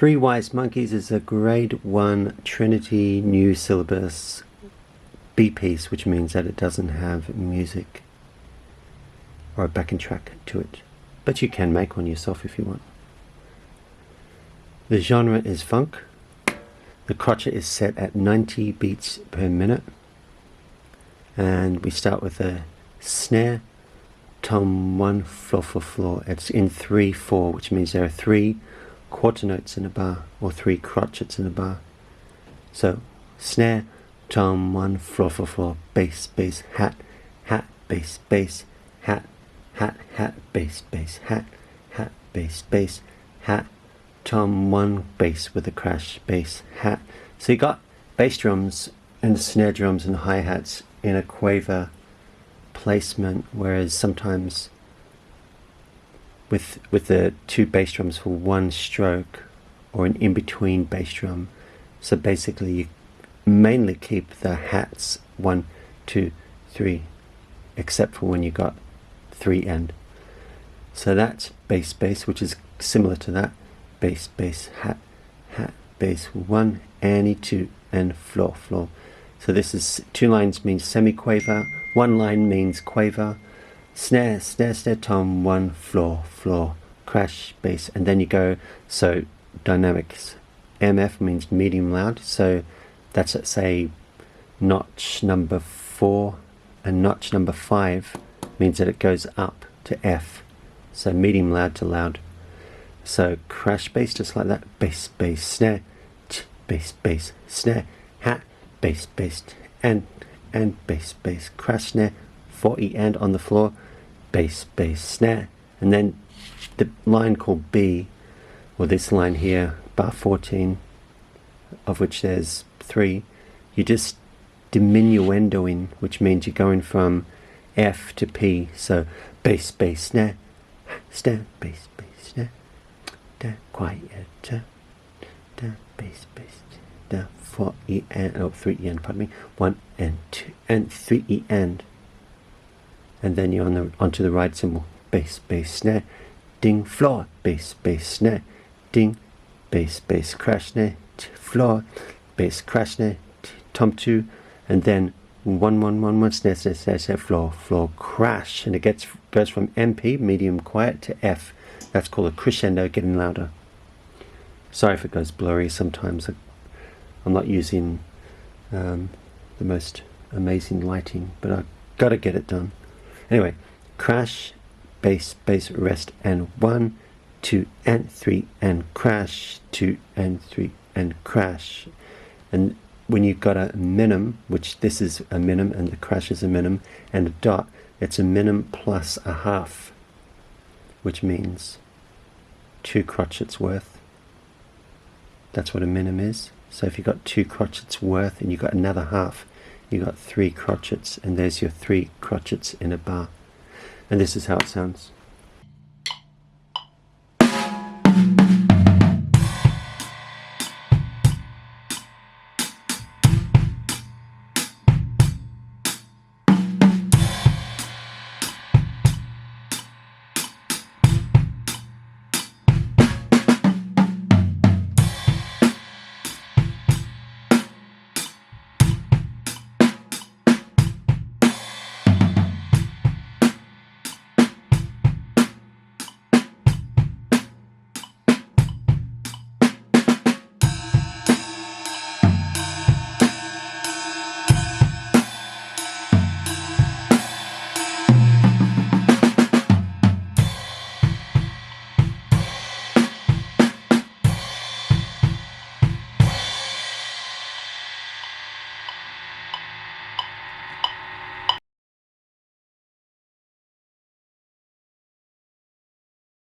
Three Wise Monkeys is a grade 1 Trinity new syllabus B piece, which means that it doesn't have music or a backing track to it, but you can make one yourself if you want. The genre is funk. The crotchet is set at 90 beats per minute, and we start with a snare, tom 1, floor for floor. It's in 3/4, which means there are 3 quarter notes in a bar, or 3 crotchets in a bar. So snare, tom 1, floor for floor, bass, bass, hat, hat, bass, bass, hat, hat, hat, bass, bass, hat, hat, bass, bass, hat, tom 1, bass with a crash, bass, hat. So you got bass drums and snare drums and hi-hats in a quaver placement, whereas sometimes with the 2 bass drums for 1 stroke, or an in-between bass drum. So basically you mainly keep the hats 1, 2, 3, except for when you got 3 end. So that's bass, bass, which is similar to that. Bass, bass, hat, hat, bass, 1, any 2, and floor, floor. So this is 2 lines means semi-quaver, 1 line means quaver, snare, snare, snare, tom 1, floor, floor, crash, bass, and then you go. So dynamics. MF means medium loud, so that's at, say, notch number 4, and notch number 5 means that it goes up to F, so medium loud to loud. So crash bass, just like that. Bass, bass, snare, bass, bass, snare, hat, bass, bass, and bass, bass, crash, snare, 40 and on the floor, bass, bass, snare. And then the line called B, or this line here, bar 14, of which there's 3, you just diminuendoing, which means you're going from F to P. So bass, bass, snare, snare, bass, bass, snare, da, quiet, da, bass, bass, da, 4 E and, oh, 3 E and, pardon me, 1 and 2 and 3 E and then you're onto the right cymbal, bass, bass, snare, ding, floor, bass, bass, snare, ding, bass, bass, crash, snare, floor, bass, crash, snare, tom 2, and then 1, 1, 1, 1, snare, snare, snare, snare, floor, floor, crash, and it goes from MP, medium quiet, to F. That's called a crescendo, getting louder. Sorry if it goes blurry sometimes. I'm not using the most amazing lighting, but I've got to get it done. Anyway, crash, bass, bass, rest, and 1, 2, and 3, and crash, 2, and 3, and crash. And when you've got a minim, which this is a minim, and the crash is a minim, and a dot, it's a minim plus a half, which means 2 crotchets worth. That's what a minim is. So if you've got 2 crotchets worth and you've got another half, you've got 3 crotchets, and there's your 3 crotchets in a bar. And this is how it sounds.